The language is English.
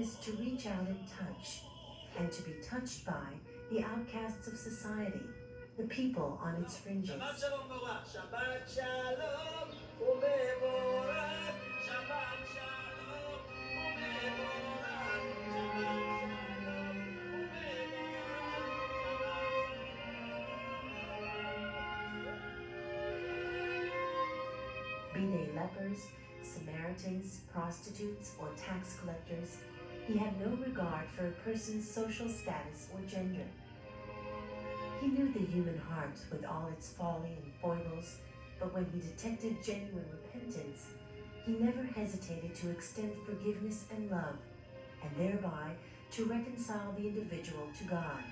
willingness to reach out and touch, and to be touched by the outcasts of society, the people on its fringes. Shabbat shalom, Torah. Shabbat shalom, umevorat. Shabbat shalom, umevorat. Shabbat shalom, umevorat. Be they lepers, Samaritans, prostitutes, or tax collectors, he had no regard for a person's social status or gender. He knew the human heart with all its folly and foibles, but when he detected genuine repentance, he never hesitated to extend forgiveness and love, and thereby to reconcile the individual to God.